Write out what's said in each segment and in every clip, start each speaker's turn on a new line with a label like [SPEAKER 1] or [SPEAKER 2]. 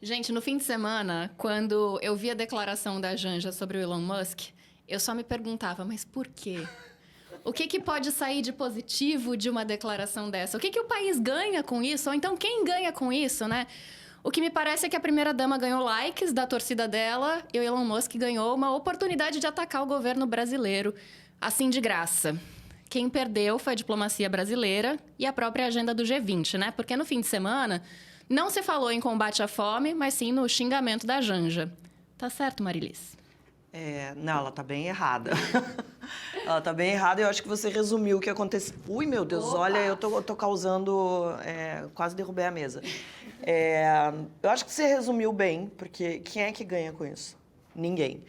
[SPEAKER 1] Gente, no fim de semana, quando eu vi a declaração da Janja sobre o Elon Musk, eu só me perguntava, mas por quê? O que pode sair de positivo de uma declaração dessa? O que o país ganha com isso? Ou então, quem ganha com isso, né? O que me parece é que a primeira-dama ganhou likes da torcida dela e o Elon Musk ganhou uma oportunidade de atacar o governo brasileiro, assim de graça. Quem perdeu foi a diplomacia brasileira e a própria agenda do G20, né? Porque no fim de semana não se falou em combate à fome, mas sim no xingamento da Janja. Tá certo, Marilis?
[SPEAKER 2] Não, ela tá bem errada. Ela tá bem errada e eu acho que você resumiu o que aconteceu. Ui, meu Deus,
[SPEAKER 1] Opa!
[SPEAKER 2] olha, eu tô causando... quase derrubei a mesa. Eu acho que você resumiu bem, porque quem é que ganha com isso? Ninguém.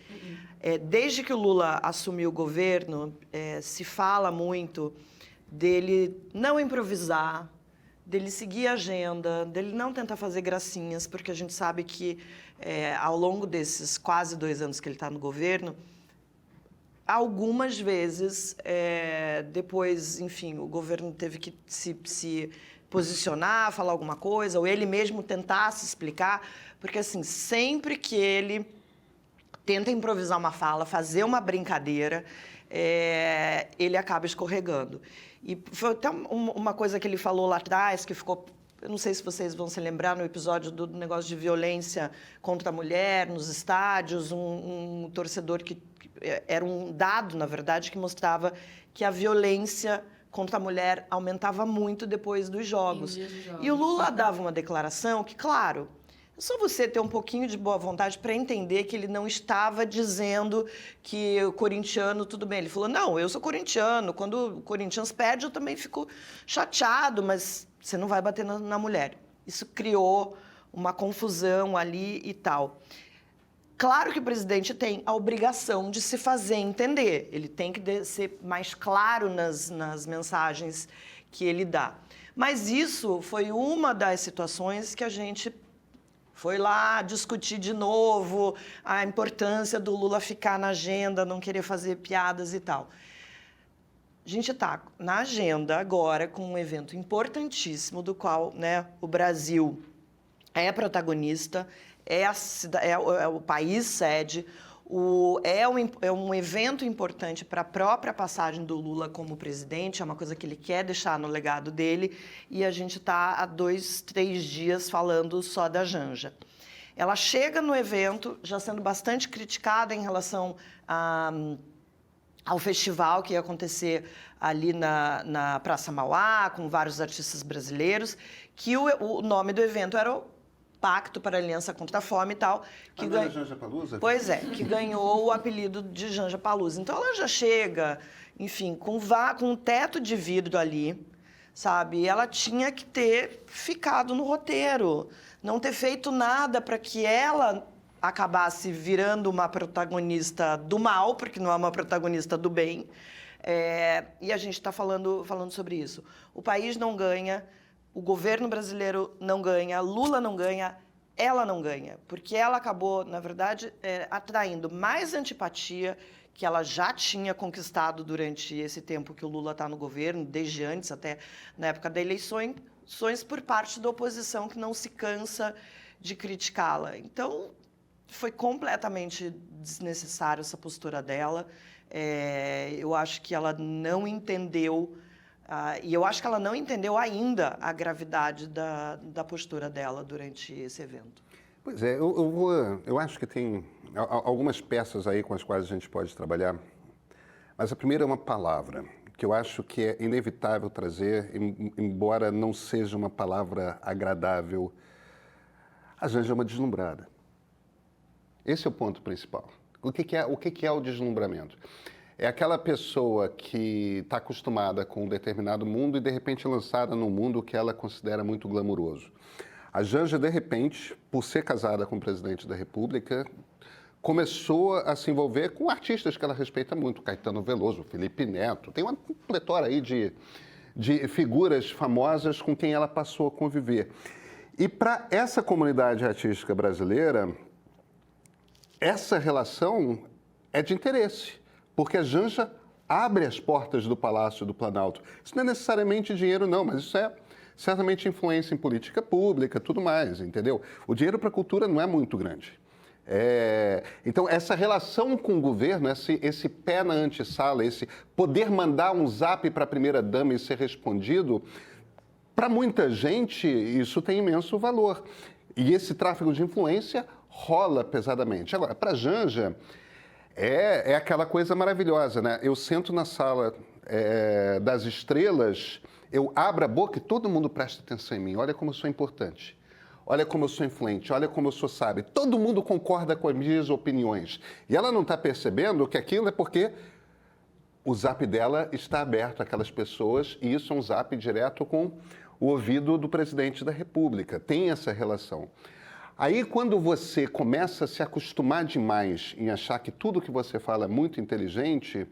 [SPEAKER 2] Desde que o Lula assumiu o governo, se fala muito dele não improvisar, dele seguir a agenda, dele não tentar fazer gracinhas, porque a gente sabe que ao longo desses quase 2 anos que ele está no governo, algumas vezes, depois, enfim, o governo teve que se posicionar, falar alguma coisa, ou ele mesmo tentar se explicar, porque, assim, sempre que ele tenta improvisar uma fala, fazer uma brincadeira, ele acaba escorregando. E foi até uma coisa que ele falou lá atrás, que ficou... Eu não sei se vocês vão se lembrar no episódio do negócio de violência contra a mulher nos estádios, um torcedor que era um dado, na verdade, que mostrava que a violência contra a mulher aumentava muito depois dos jogos. E o Lula dava uma declaração que, claro, é só você ter um pouquinho de boa vontade para entender que ele não estava dizendo que o corintiano, tudo bem. Ele falou, não, eu sou corintiano, quando o Corinthians perde eu também fico chateado, mas você não vai bater na mulher. Isso criou uma confusão ali e tal. Claro que o presidente tem a obrigação de se fazer entender. Ele tem que ser mais claro nas mensagens que ele dá. Mas isso foi uma das situações que a gente foi lá discutir de novo a importância do Lula ficar na agenda, não querer fazer piadas e tal. A gente está na agenda agora com um evento importantíssimo do qual, né, o Brasil é protagonista, o país sede, é um evento importante para a própria passagem do Lula como presidente, é uma coisa que ele quer deixar no legado dele, e a gente está há 2, 3 dias falando só da Janja. Ela chega no evento já sendo bastante criticada em relação ao festival que ia acontecer ali na Praça Mauá, com vários artistas brasileiros, que o nome do evento era o Pacto para a Aliança contra a Fome e tal.
[SPEAKER 3] Que ganhou Janja Palusa?
[SPEAKER 2] Pois é, que ganhou o apelido de Janja Palusa. Então ela já chega, enfim, com um teto de vidro ali, sabe? E ela tinha que ter ficado no roteiro, não ter feito nada para que ela acabasse virando uma protagonista do mal, porque não é uma protagonista do bem. E a gente está falando sobre isso. O país não ganha, o governo brasileiro não ganha, Lula não ganha, ela não ganha, porque ela acabou, na verdade, atraindo mais antipatia que ela já tinha conquistado durante esse tempo que o Lula está no governo, desde antes, até na época das eleições, por parte da oposição que não se cansa de criticá-la. Então, foi completamente desnecessário essa postura dela. Eu acho que ela não entendeu, e eu acho que ela não entendeu ainda a gravidade da postura dela durante esse evento.
[SPEAKER 3] Pois é, eu acho que tem algumas peças aí com as quais a gente pode trabalhar, mas a primeira é uma palavra, que eu acho que é inevitável trazer, embora não seja uma palavra agradável. A Janja é uma deslumbrada. Esse é o ponto principal. O que é o deslumbramento? É aquela pessoa que está acostumada com um determinado mundo e, de repente, é lançada num mundo que ela considera muito glamuroso. A Janja, de repente, por ser casada com o presidente da República, começou a se envolver com artistas que ela respeita muito, Caetano Veloso, Felipe Neto. Tem uma pletora aí de figuras famosas com quem ela passou a conviver. E para essa comunidade artística brasileira, essa relação é de interesse, porque a Janja abre as portas do Palácio do Planalto. Isso não é necessariamente dinheiro, não, mas isso é certamente influência em política pública, tudo mais, entendeu? O dinheiro para a cultura não é muito grande. Então, essa relação com o governo, esse pé na antessala, esse poder mandar um zap para a primeira-dama e ser respondido, para muita gente, isso tem imenso valor. E esse tráfico de influência rola pesadamente. Agora, para a Janja, é aquela coisa maravilhosa, né? Eu sento na sala das estrelas, eu abro a boca e todo mundo presta atenção em mim. Olha como eu sou importante. Olha como eu sou influente, olha como eu sou sábio. Todo mundo concorda com as minhas opiniões. E ela não está percebendo que aquilo é porque o zap dela está aberto àquelas pessoas e isso é um zap direto com o ouvido do presidente da República. Tem essa relação. Aí, quando você começa a se acostumar demais em achar que tudo que você fala é muito inteligente,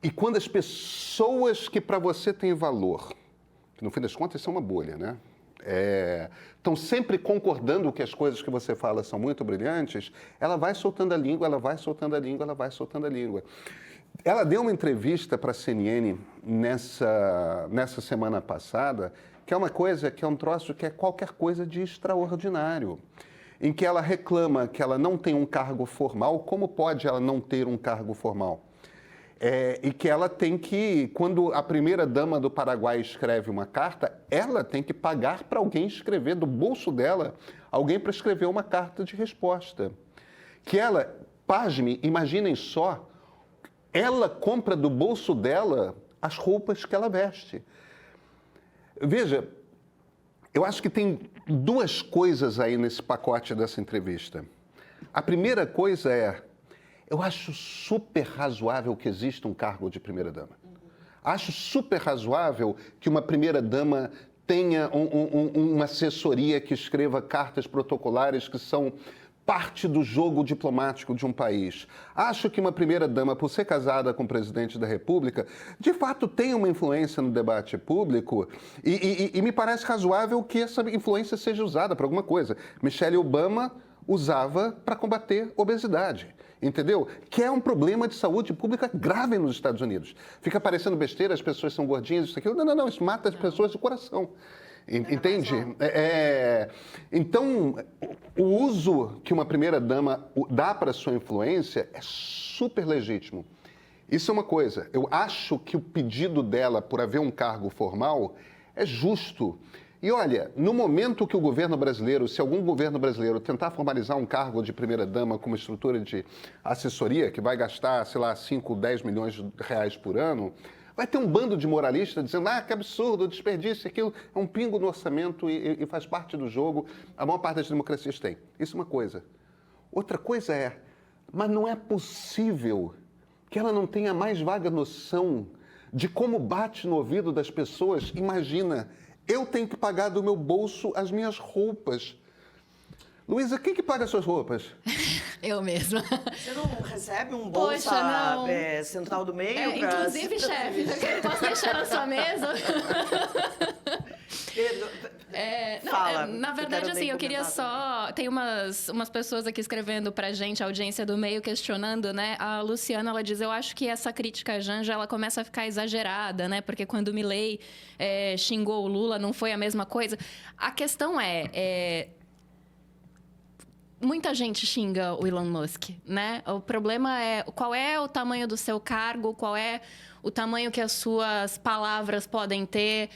[SPEAKER 3] e quando as pessoas que para você têm valor, que no fim das contas são uma bolha, né? Estão sempre concordando que as coisas que você fala são muito brilhantes, ela vai soltando a língua, ela vai soltando a língua, ela vai soltando a língua. Ela deu uma entrevista para a CNN nessa semana passada, que é uma coisa, que é um troço que é qualquer coisa de extraordinário, em que ela reclama que ela não tem um cargo formal. Como pode ela não ter um cargo formal? E que ela tem que, quando a primeira-dama do Paraguai escreve uma carta, ela tem que pagar para alguém escrever do bolso dela, alguém para escrever uma carta de resposta. Que ela, pasme, imaginem só, ela compra do bolso dela as roupas que ela veste. Veja, eu acho que tem duas coisas aí nesse pacote dessa entrevista. A primeira coisa eu acho super razoável que exista um cargo de primeira-dama. Acho super razoável que uma primeira-dama tenha uma assessoria que escreva cartas protocolares que são parte do jogo diplomático de um país. Acho que uma primeira-dama, por ser casada com o presidente da República, de fato tem uma influência no debate público e me parece razoável que essa influência seja usada para alguma coisa. Michelle Obama usava para combater obesidade. Entendeu? Que é um problema de saúde pública grave nos Estados Unidos. Fica parecendo besteira, as pessoas são gordinhas, isso, aquilo. Não, isso mata as pessoas de coração. Entende? Então, o uso que uma primeira-dama dá para a sua influência é super legítimo. Isso é uma coisa. Eu acho que o pedido dela por haver um cargo formal é justo. E olha, no momento que o governo brasileiro, se algum governo brasileiro tentar formalizar um cargo de primeira-dama com uma estrutura de assessoria, que vai gastar, sei lá, 5, 10 milhões de reais por ano, vai ter um bando de moralistas dizendo, que absurdo, desperdício, aquilo é um pingo no orçamento e faz parte do jogo. A maior parte das democracias tem. Isso é uma coisa. Outra coisa mas não é possível que ela não tenha a mais vaga noção de como bate no ouvido das pessoas. Imagina, eu tenho que pagar do meu bolso as minhas roupas. Luísa, quem que paga as suas roupas?
[SPEAKER 1] Eu mesma.
[SPEAKER 2] Você não recebe um bolsa central do meio?
[SPEAKER 1] Inclusive, chefe, posso deixar na sua mesa?
[SPEAKER 2] Fala,
[SPEAKER 1] na verdade, assim, eu queria só... Tem umas pessoas aqui escrevendo pra gente, a audiência do meio, questionando, né? A Luciana, ela diz, eu acho que essa crítica à Janja, ela começa a ficar exagerada, né? Porque quando o Milei xingou o Lula, não foi a mesma coisa. A questão muita gente xinga o Elon Musk, né? O problema é qual é o tamanho do seu cargo, qual é o tamanho que as suas palavras podem ter,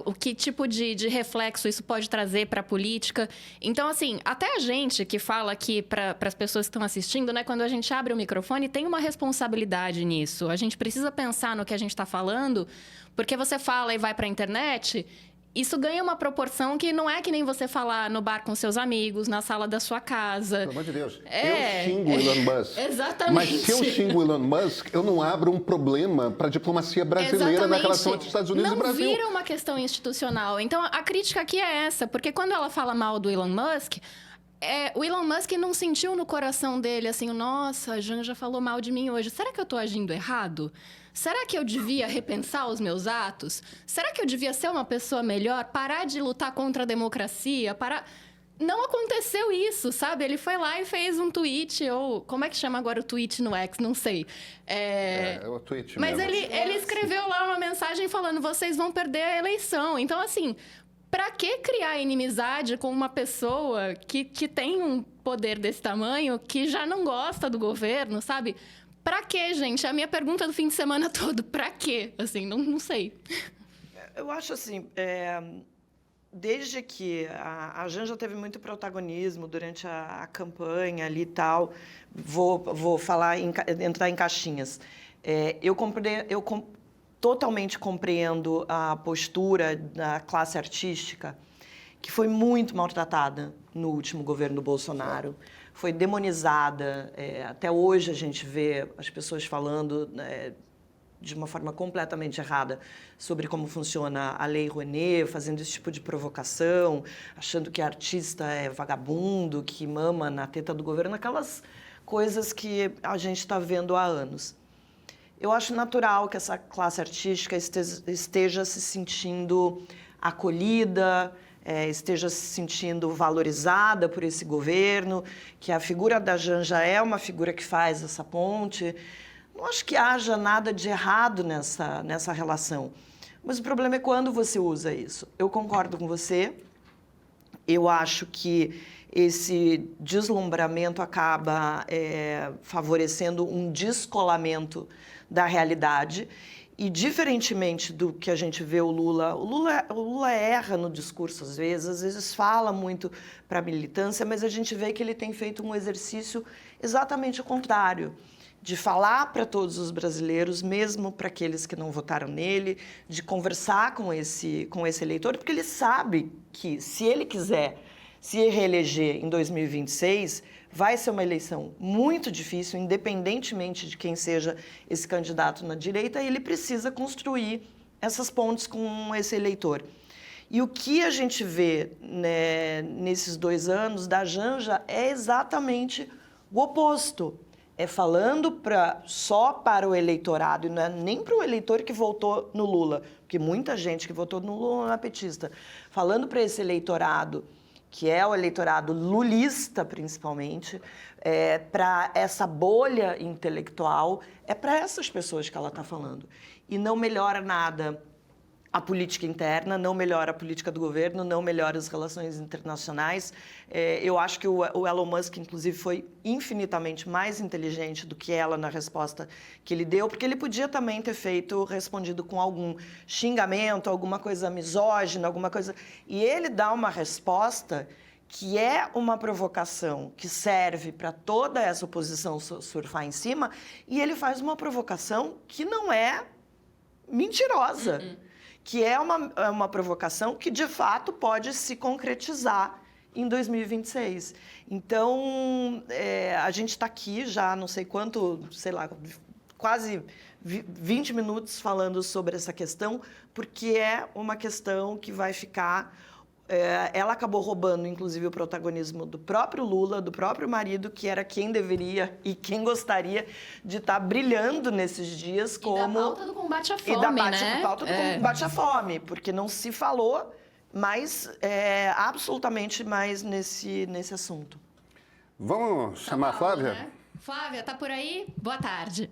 [SPEAKER 1] o que tipo de reflexo isso pode trazer para a política. Então, assim, até a gente que fala aqui para as pessoas que estão assistindo, né? Quando a gente abre o microfone, tem uma responsabilidade nisso. A gente precisa pensar no que a gente está falando, porque você fala e vai para a internet... Isso ganha uma proporção que não é que nem você falar no bar com seus amigos, na sala da sua casa.
[SPEAKER 3] Pelo amor de Deus. Eu xingo o Elon Musk.
[SPEAKER 1] Exatamente.
[SPEAKER 3] Mas se eu xingo o Elon Musk, eu não abro um problema para a diplomacia brasileira na relação entre os Estados Unidos e o Brasil.
[SPEAKER 1] Não vira uma questão institucional. Então, a crítica aqui é essa. Porque quando ela fala mal do Elon Musk... o Elon Musk não sentiu no coração dele assim, nossa, a Janja falou mal de mim hoje. Será que eu estou agindo errado? Será que eu devia repensar os meus atos? Será que eu devia ser uma pessoa melhor? Parar de lutar contra a democracia? Não aconteceu aconteceu isso, sabe? Ele foi lá e fez um tweet, ou como é que chama agora o tweet no X? Não sei.
[SPEAKER 3] É o tweet
[SPEAKER 1] Mas
[SPEAKER 3] mesmo.
[SPEAKER 1] ele escreveu lá uma mensagem falando, vocês vão perder a eleição. Então, assim, pra que criar inimizade com uma pessoa que tem um poder desse tamanho, que já não gosta do governo, sabe? Pra quê, gente? A minha pergunta do fim de semana todo, pra quê? Assim, não sei.
[SPEAKER 2] Eu acho assim, desde que a Janja teve muito protagonismo durante a campanha ali e tal, vou falar, entrar em caixinhas. Eu totalmente compreendo a postura da classe artística, que foi muito maltratada no último governo do Bolsonaro. Foi demonizada. Até hoje a gente vê as pessoas falando de uma forma completamente errada sobre como funciona a Lei Rouanet, fazendo esse tipo de provocação, achando que artista é vagabundo, que mama na teta do governo, aquelas coisas que a gente está vendo há anos. Eu acho natural que essa classe artística esteja se sentindo acolhida, esteja se sentindo valorizada por esse governo, que a figura da Janja é uma figura que faz essa ponte. Não acho que haja nada de errado nessa relação. Mas o problema é quando você usa isso. Eu concordo com você. Eu acho que esse deslumbramento acaba favorecendo um descolamento da realidade. E, diferentemente do que a gente vê o Lula erra no discurso às vezes fala muito para a militância, mas a gente vê que ele tem feito um exercício exatamente o contrário, de falar para todos os brasileiros, mesmo para aqueles que não votaram nele, de conversar com esse eleitor, porque ele sabe que, se ele quiser se reeleger em 2026, vai ser uma eleição muito difícil, independentemente de quem seja esse candidato na direita, e ele precisa construir essas pontes com esse eleitor. E o que a gente vê, né, nesses 2 anos da Janja é exatamente o oposto. É falando só para o eleitorado, e não é nem para o eleitor que votou no Lula, porque muita gente que votou no Lula não é petista. Falando para esse eleitorado, que é o eleitorado lulista, principalmente, para essa bolha intelectual, é para essas pessoas que ela está falando. E não melhora nada a política interna, não melhora a política do governo, não melhora as relações internacionais. Eu acho que o Elon Musk, inclusive, foi infinitamente mais inteligente do que ela na resposta que ele deu, porque ele podia também ter respondido com algum xingamento, alguma coisa misógina, alguma coisa... E ele dá uma resposta que é uma provocação que serve para toda essa oposição surfar em cima, e ele faz uma provocação que não é mentirosa. Que é uma provocação que, de fato, pode se concretizar em 2026. Então, a gente está aqui já, não sei quanto, sei lá, quase 20 minutos falando sobre essa questão, porque é uma questão que vai ficar... ela acabou roubando, inclusive, o protagonismo do próprio Lula, do próprio marido, que era quem deveria e quem gostaria de estar brilhando nesses dias como...
[SPEAKER 1] E da pauta do combate à fome,
[SPEAKER 2] pauta do combate à fome, porque não se falou absolutamente mais nesse assunto.
[SPEAKER 3] Vamos chamar a Flávia?
[SPEAKER 1] Né? Flávia, tá por aí? Boa tarde.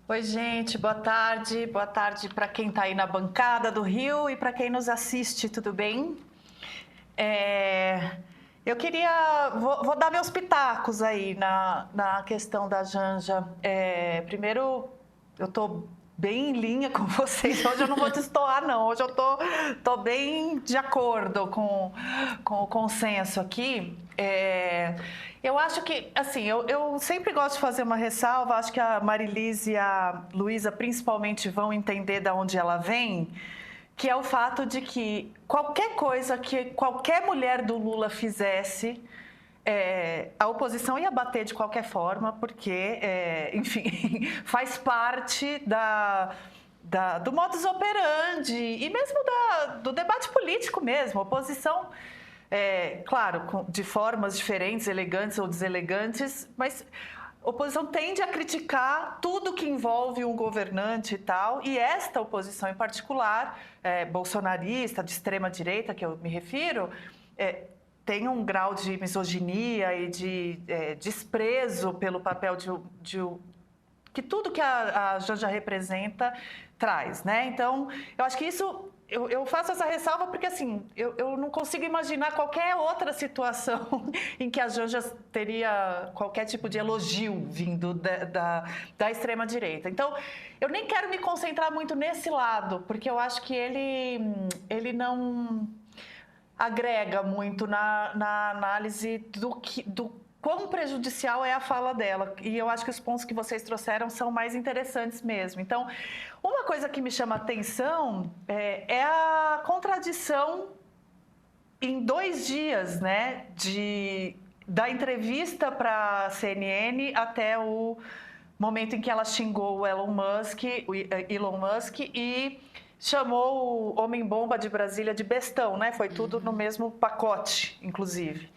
[SPEAKER 4] Oi, gente, boa tarde. Boa tarde para quem está aí na bancada do Rio e para quem nos assiste, tudo bem? Eu vou dar meus pitacos aí na questão da Janja. Primeiro, eu estou bem em linha com vocês. Hoje eu não vou destoar, não. Hoje eu tô bem de acordo com o consenso aqui. Eu acho que, assim, eu sempre gosto de fazer uma ressalva. Acho que a Marilis e a Luísa, principalmente, vão entender de onde ela vem, que é o fato de que qualquer coisa que qualquer mulher do Lula fizesse, a oposição ia bater de qualquer forma, porque, enfim, faz parte do modus operandi e mesmo do debate político mesmo. A oposição, claro, de formas diferentes, elegantes ou deselegantes, mas oposição tende a criticar tudo que envolve um governante e tal, e esta oposição em particular, bolsonarista, de extrema direita, que eu me refiro, tem um grau de misoginia e de desprezo pelo papel que tudo que a Janja representa traz, né? Então, eu acho que isso... Eu faço essa ressalva porque, assim, eu não consigo imaginar qualquer outra situação em que a Janja teria qualquer tipo de elogio vindo da extrema-direita. Então, eu nem quero me concentrar muito nesse lado, porque eu acho que ele não agrega muito na análise do quão prejudicial é a fala dela. E eu acho que os pontos que vocês trouxeram são mais interessantes mesmo. Então, uma coisa que me chama a atenção é a contradição em 2 dias, né, da entrevista para a CNN até o momento em que ela xingou o Elon Musk e chamou o homem-bomba de Brasília de bestão, né? Foi tudo no mesmo pacote, inclusive.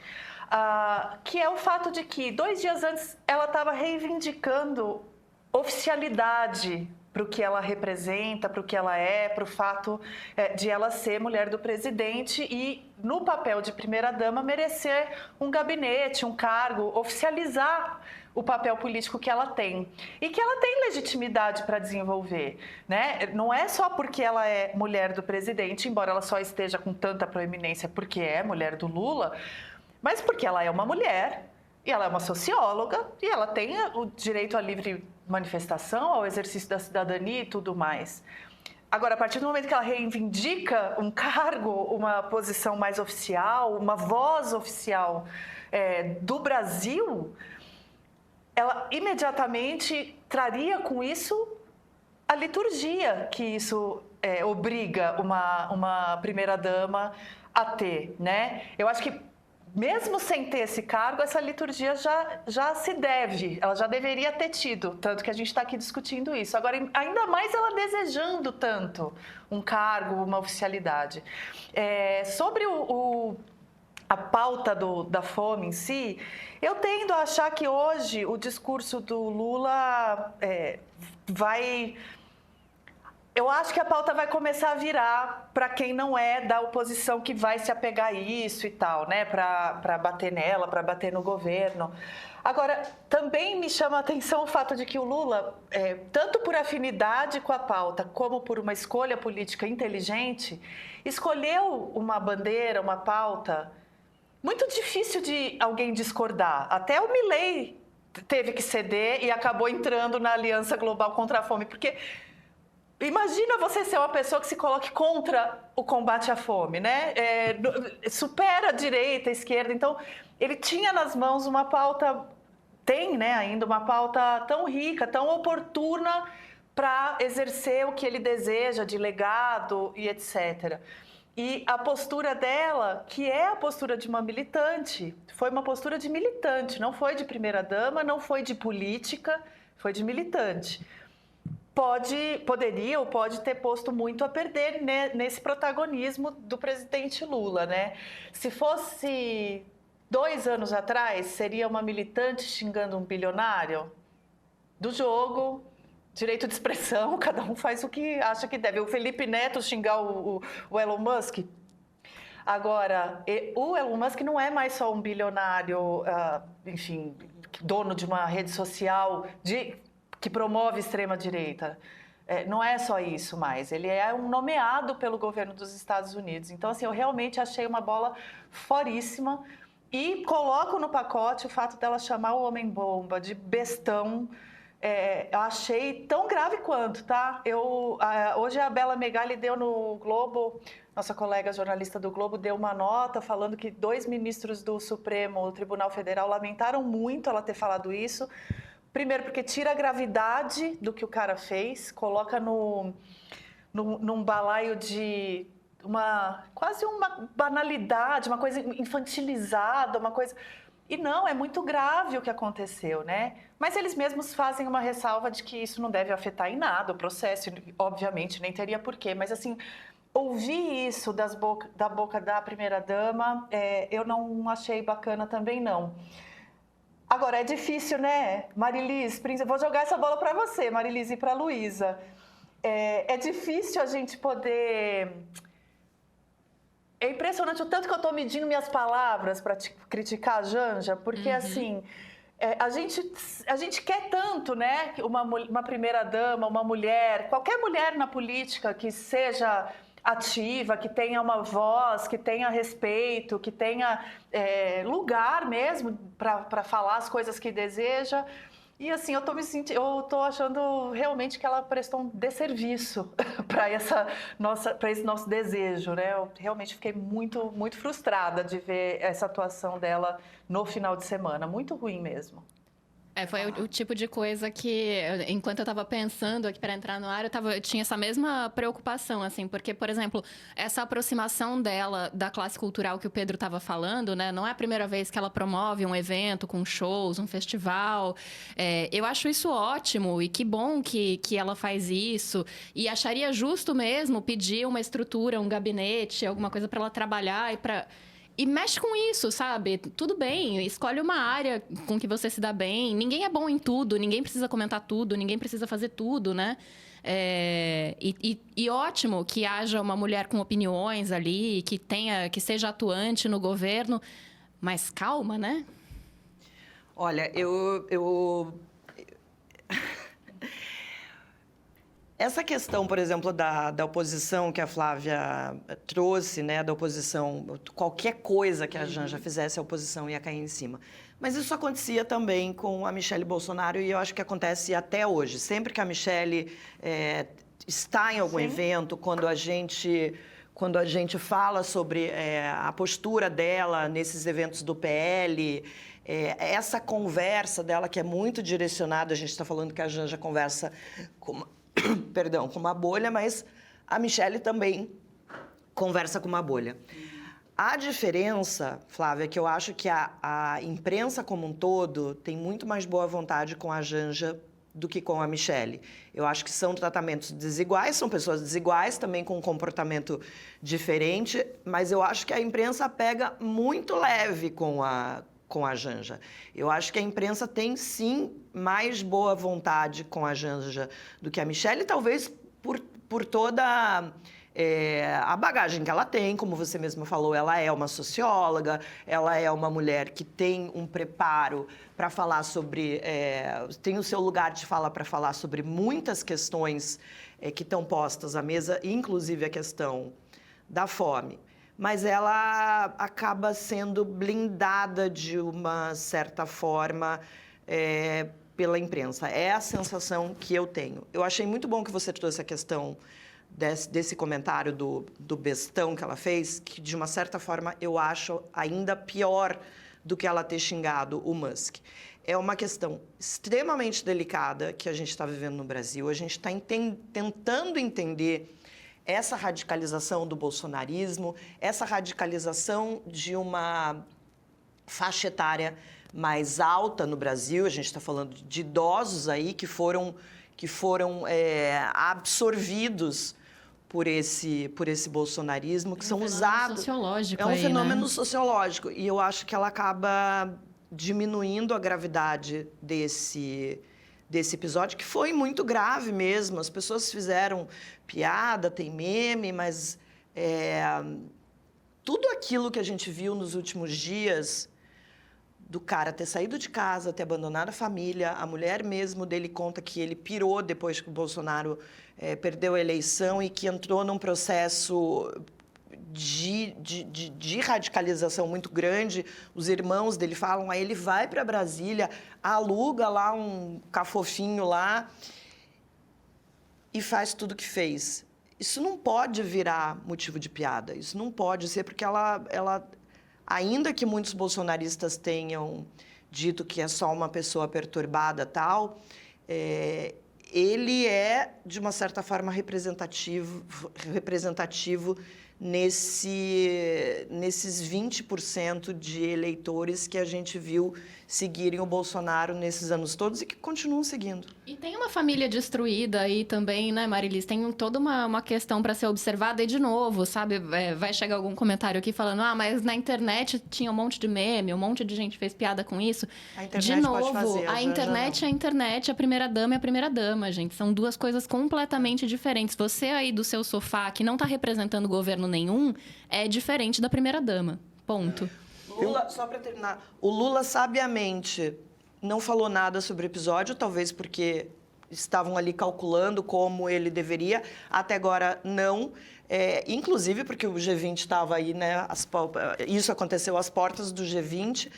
[SPEAKER 4] Que é o fato de que 2 dias antes ela estava reivindicando oficialidade para o que ela representa, para o que ela é, para o fato de ela ser mulher do presidente e, no papel de primeira-dama, merecer um gabinete, um cargo, oficializar o papel político que ela tem. E que ela tem legitimidade para desenvolver, né? Não é só porque ela é mulher do presidente, embora ela só esteja com tanta proeminência porque é mulher do Lula, mas porque ela é uma mulher, e ela é uma socióloga, e ela tem o direito à livre manifestação, ao exercício da cidadania e tudo mais. Agora, a partir do momento que ela reivindica um cargo, uma posição mais oficial, uma voz oficial do Brasil, ela imediatamente traria com isso a liturgia que isso obriga uma primeira-dama a ter, né? Eu acho que mesmo sem ter esse cargo, essa liturgia já se deve, ela já deveria ter tido, tanto que a gente está aqui discutindo isso. Agora, ainda mais ela desejando tanto um cargo, uma oficialidade. Sobre a pauta da fome em si, eu tendo a achar que hoje o discurso do Lula vai... Eu acho que a pauta vai começar a virar para quem não é da oposição que vai se apegar a isso e tal, né? Para bater nela, para bater no governo. Agora, também me chama a atenção o fato de que o Lula, tanto por afinidade com a pauta, como por uma escolha política inteligente, escolheu uma bandeira, uma pauta muito difícil de alguém discordar. Até o Milei teve que ceder e acabou entrando na Aliança Global contra a Fome, porque... Imagina você ser uma pessoa que se coloque contra o combate à fome, né? Supera a direita, a esquerda. Então, ele tinha nas mãos uma pauta, tem, né, ainda uma pauta tão rica, tão oportuna para exercer o que ele deseja de legado e etc. E a postura dela, que é a postura de uma militante, foi uma postura de militante, não foi de primeira-dama, não foi de política, foi de militante. Poderia ou pode ter posto muito a perder nesse protagonismo do presidente Lula, né? Se fosse 2 anos atrás, seria uma militante xingando um bilionário? Do jogo, direito de expressão, cada um faz o que acha que deve. O Felipe Neto xingar o Elon Musk? Agora, o Elon Musk não é mais só um bilionário, enfim, dono de uma rede social que promove extrema-direita. Não é só isso mais, ele é um nomeado pelo governo dos Estados Unidos. Então, assim, eu realmente achei uma bola foríssima e coloco no pacote o fato dela chamar o homem-bomba de bestão. Eu achei tão grave quanto, tá? Hoje a Bela Megali deu no Globo, nossa colega jornalista do Globo, deu uma nota falando que 2 ministros do Supremo Tribunal Federal lamentaram muito ela ter falado isso. Primeiro, porque tira a gravidade do que o cara fez, coloca num balaio de quase uma banalidade, uma coisa infantilizada, uma coisa... E não, é muito grave o que aconteceu, né? Mas eles mesmos fazem uma ressalva de que isso não deve afetar em nada o processo, obviamente, nem teria porquê. Mas, assim, ouvir isso da boca da primeira-dama, eu não achei bacana também, não. Agora, é difícil, né, Marilis? Vou jogar essa bola para você, Marilis, e para a Luísa. É difícil a gente poder... É impressionante o tanto que eu estou medindo minhas palavras para criticar a Janja, porque, assim, a gente quer tanto, né, uma primeira-dama, uma mulher, qualquer mulher na política que seja ativa, que tenha uma voz, que tenha respeito, que tenha lugar mesmo para falar as coisas que deseja. E assim, eu tô achando realmente que ela prestou um desserviço para esse nosso desejo, né? Eu realmente fiquei muito, muito frustrada de ver essa atuação dela no final de semana, muito ruim mesmo.
[SPEAKER 1] Foi o tipo de coisa que, enquanto eu estava pensando aqui para entrar no ar, eu tinha essa mesma preocupação, assim, porque, por exemplo, essa aproximação dela da classe cultural que o Pedro estava falando, né? Não é a primeira vez que ela promove um evento com shows, um festival. Eu acho isso ótimo e que bom que ela faz isso. E acharia justo mesmo pedir uma estrutura, um gabinete, alguma coisa para ela trabalhar e mexe com isso, sabe? Tudo bem, escolhe uma área com que você se dá bem. Ninguém é bom em tudo, ninguém precisa comentar tudo, ninguém precisa fazer tudo, né? E ótimo que haja uma mulher com opiniões ali, que seja atuante no governo, mas calma, né?
[SPEAKER 2] Olha, essa questão, por exemplo, da oposição que a Flávia trouxe, né, da oposição, qualquer coisa que a Janja fizesse, a oposição ia cair em cima. Mas isso acontecia também com a Michelle Bolsonaro e eu acho que acontece até hoje. Sempre que a Michelle está em algum evento, quando a gente fala sobre a postura dela nesses eventos do PL, essa conversa dela que é muito direcionada, a gente está falando que a Janja conversa com uma bolha, mas a Michelle também conversa com uma bolha. A diferença, Flávia, é que eu acho que a imprensa como um todo tem muito mais boa vontade com a Janja do que com a Michelle. Eu acho que são tratamentos desiguais, são pessoas desiguais, também com um comportamento diferente, mas eu acho que a imprensa pega muito leve com a Janja. Eu acho que a imprensa tem, sim, mais boa vontade com a Janja do que a Michelle, talvez por toda a bagagem que ela tem, como você mesma falou, ela é uma socióloga, ela é uma mulher que tem um preparo para falar sobre... tem o seu lugar de fala para falar sobre muitas questões que estão postas à mesa, inclusive a questão da fome. Mas ela acaba sendo blindada de uma certa forma pela imprensa. É a sensação que eu tenho. Eu achei muito bom que você trouxe a questão desse comentário do bestão que ela fez, que de uma certa forma eu acho ainda pior do que ela ter xingado o Musk. É uma questão extremamente delicada que a gente está vivendo no Brasil. A gente está tentando entender essa radicalização do bolsonarismo, essa radicalização de uma faixa etária mais alta no Brasil. A gente está falando de idosos aí que foram absorvidos por esse bolsonarismo, que são usados...
[SPEAKER 1] Sociológico
[SPEAKER 2] é um
[SPEAKER 1] aí,
[SPEAKER 2] fenômeno
[SPEAKER 1] né?
[SPEAKER 2] sociológico. E eu acho que ela acaba diminuindo a gravidade desse episódio, que foi muito grave mesmo. As pessoas fizeram piada, tem meme, mas tudo aquilo que a gente viu nos últimos dias, do cara ter saído de casa, ter abandonado a família, a mulher mesmo dele conta que ele pirou depois que o Bolsonaro perdeu a eleição e que entrou num processo de radicalização muito grande. Os irmãos dele falam, aí ele vai para Brasília, aluga lá um cafofinho lá e faz tudo o que fez. Isso não pode virar motivo de piada, isso não pode ser, porque ela ainda que muitos bolsonaristas tenham dito que é só uma pessoa perturbada tal, ele é, de uma certa forma, representativo nesse nesses 20% de eleitores que a gente viu seguirem o Bolsonaro nesses anos todos e que continuam seguindo.
[SPEAKER 1] E tem uma família destruída aí também, né, Marilis? Tem toda uma questão para ser observada. E, de novo, sabe, vai chegar algum comentário aqui falando, mas na internet tinha um monte de meme, um monte de gente fez piada com isso.
[SPEAKER 2] A internet
[SPEAKER 1] de novo,
[SPEAKER 2] pode fazer,
[SPEAKER 1] a internet é a internet, a primeira-dama é a primeira-dama, gente. São duas coisas completamente diferentes. Você aí do seu sofá, que não está representando governo nenhum, é diferente da primeira-dama. Ponto.
[SPEAKER 2] Lula, só para terminar, o Lula sabiamente não falou nada sobre o episódio, talvez porque estavam ali calculando como ele deveria, até agora não, inclusive porque o G20 estava aí, né, isso aconteceu às portas do G20,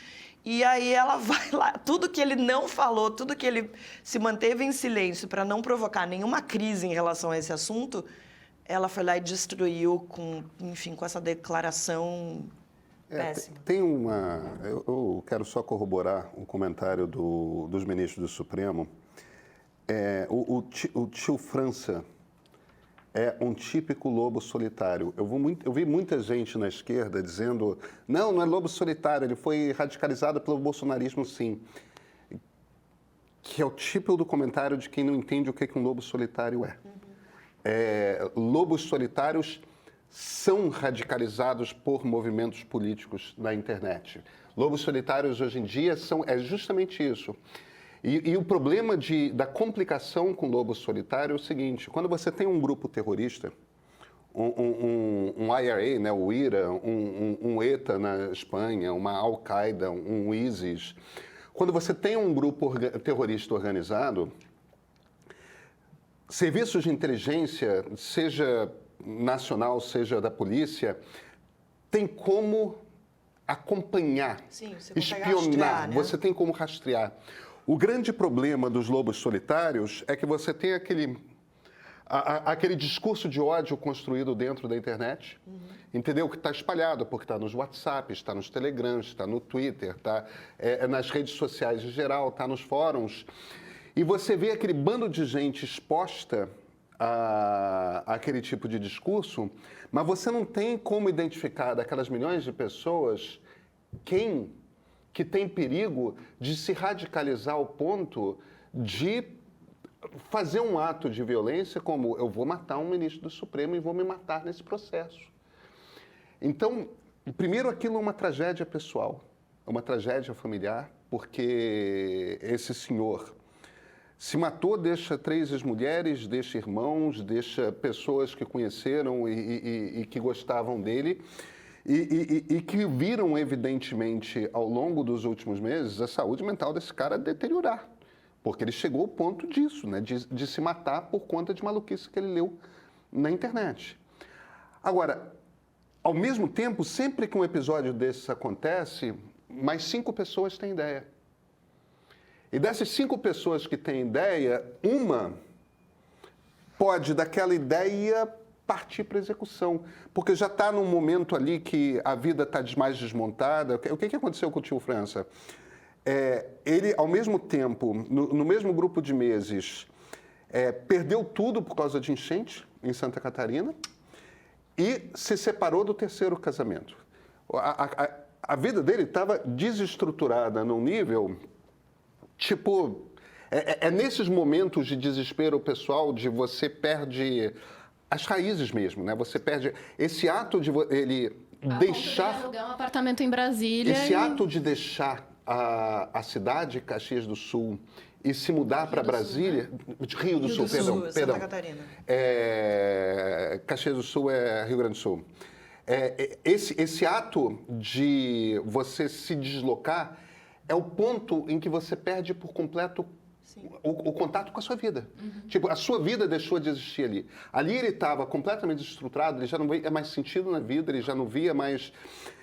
[SPEAKER 2] e aí ela vai lá, tudo que ele não falou, tudo que ele se manteve em silêncio para não provocar nenhuma crise em relação a esse assunto, ela foi lá e destruiu com essa declaração péssima.
[SPEAKER 3] Tem uma... Eu quero só corroborar um comentário dos ministros do Supremo. O tio França é um típico lobo solitário. Eu vi muita gente na esquerda dizendo não é lobo solitário, ele foi radicalizado pelo bolsonarismo, sim. Que é o tipo do comentário de quem não entende o que um lobo solitário é. Lobos solitários são radicalizados por movimentos políticos na internet. Lobos solitários, hoje em dia, é justamente isso. E o problema da complicação com lobo solitário é o seguinte, quando você tem um grupo terrorista, um IRA, né, o IRA, um ETA na Espanha, uma Al-Qaeda, um ISIS, quando você tem um grupo terrorista organizado, serviços de inteligência, seja nacional, seja da polícia, tem como acompanhar,
[SPEAKER 2] sim, você
[SPEAKER 3] espionar,
[SPEAKER 2] rastrear, né?
[SPEAKER 3] Você tem como rastrear. O grande problema dos lobos solitários é que você tem aquele discurso de ódio construído dentro da internet, entendeu? Que está espalhado, porque está nos WhatsApp, está nos Telegrams, está no Twitter, está nas redes sociais em geral, está nos fóruns. E você vê aquele bando de gente exposta àquele tipo de discurso, mas você não tem como identificar daquelas milhões de pessoas quem que tem perigo de se radicalizar ao ponto de fazer um ato de violência como eu vou matar um ministro do Supremo e vou me matar nesse processo. Então, primeiro aquilo é uma tragédia pessoal, é uma tragédia familiar, porque esse senhor se matou, deixa 3 ex-mulheres, deixa irmãos, deixa pessoas que conheceram e que gostavam dele e que viram, evidentemente, ao longo dos últimos meses, a saúde mental desse cara deteriorar. Porque ele chegou ao ponto disso, né, de se matar por conta de maluquice que ele leu na internet. Agora, ao mesmo tempo, sempre que um episódio desses acontece, mais 5 pessoas têm ideia. E dessas 5 pessoas que têm ideia, uma pode, daquela ideia, partir para a execução. Porque já está num momento ali que a vida está mais desmontada. O que aconteceu com o tio França? Ele, ao mesmo tempo, no mesmo grupo de meses, perdeu tudo por causa de enchente em Santa Catarina e se separou do 3º casamento. A vida dele estava desestruturada num nível... Tipo, nesses momentos de desespero pessoal, de você perde as raízes mesmo, né? Você perde esse ato de ele deixar...
[SPEAKER 1] De alugar um apartamento em Brasília.
[SPEAKER 3] Esse ato de deixar a cidade, Caxias do Sul, e se mudar para Brasília... Rio do Sul, perdão.
[SPEAKER 2] Santa Catarina.
[SPEAKER 3] Caxias do Sul é Rio Grande do Sul. Esse ato de você se deslocar é o ponto em que você perde por completo o contato com a sua vida. Tipo, a sua vida deixou de existir ali. Ali ele estava completamente desestruturado, ele já não via mais sentido na vida, ele já não via mais...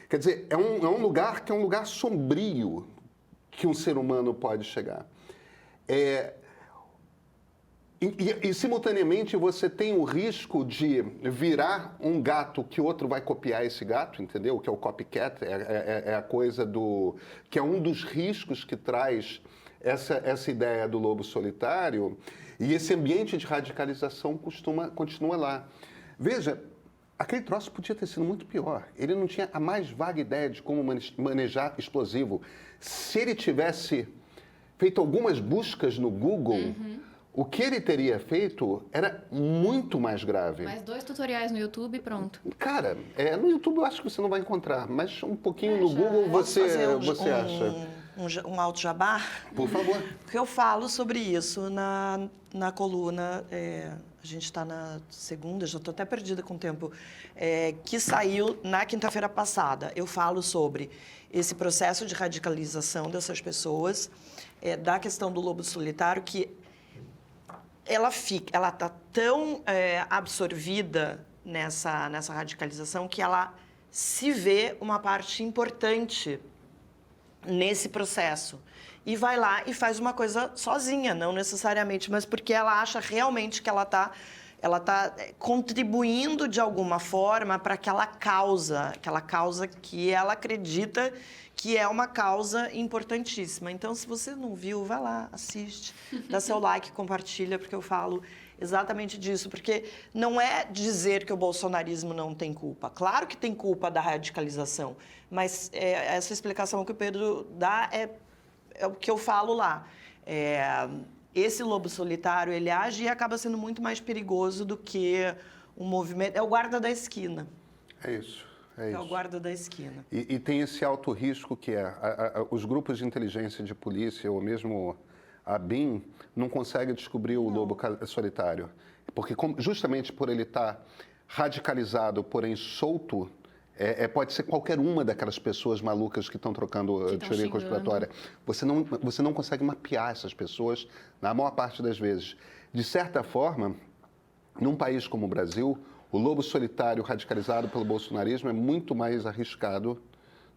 [SPEAKER 3] Quer dizer, é um lugar que é um lugar sombrio que um ser humano pode chegar. E simultaneamente, você tem o risco de virar um gato que outro vai copiar esse gato, entendeu? Que é o copycat, é a coisa do... que é um dos riscos que traz essa ideia do lobo solitário, e esse ambiente de radicalização continua lá. Veja, Aquele troço podia ter sido muito pior. Ele não tinha a mais vaga ideia de como manejar explosivo. Se ele tivesse feito algumas buscas no Google, o que ele teria feito era muito mais grave.
[SPEAKER 1] Mais 2 tutoriais no YouTube e pronto.
[SPEAKER 3] Cara, no YouTube eu acho que você não vai encontrar, mas um pouquinho no Google você acha.
[SPEAKER 2] Um alto jabá?
[SPEAKER 3] Por favor.
[SPEAKER 2] Porque eu falo sobre isso na coluna, a gente está na segunda, já estou até perdida com o tempo, que saiu na quinta-feira passada. Eu falo sobre esse processo de radicalização dessas pessoas, da questão do lobo solitário, que ela está tão absorvida nessa radicalização que ela se vê uma parte importante nesse processo. E vai lá e faz uma coisa sozinha, não necessariamente, mas porque ela acha realmente que ela tá contribuindo de alguma forma para aquela causa que ela acredita que é uma causa importantíssima. Então, se você não viu, vai lá, assiste, dá seu like, compartilha, porque eu falo exatamente disso. Porque não é dizer que o bolsonarismo não tem culpa. Claro que tem culpa da radicalização, mas essa explicação que o Pedro dá é o que eu falo lá. Esse lobo solitário, ele age e acaba sendo muito mais perigoso do que um movimento. É o guarda da esquina.
[SPEAKER 3] É isso.
[SPEAKER 2] É o guarda da esquina.
[SPEAKER 3] E tem esse alto risco que os grupos de inteligência de polícia, ou mesmo a BIM, não conseguem descobrir o lobo solitário. Porque justamente por ele estar radicalizado, porém solto, pode ser qualquer uma daquelas pessoas malucas que estão trocando teoria conspiratória. Você não consegue mapear essas pessoas na maior parte das vezes. De certa forma, num país como o Brasil, o lobo solitário radicalizado pelo bolsonarismo é muito mais arriscado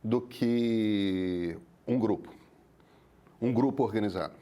[SPEAKER 3] do que um grupo organizado.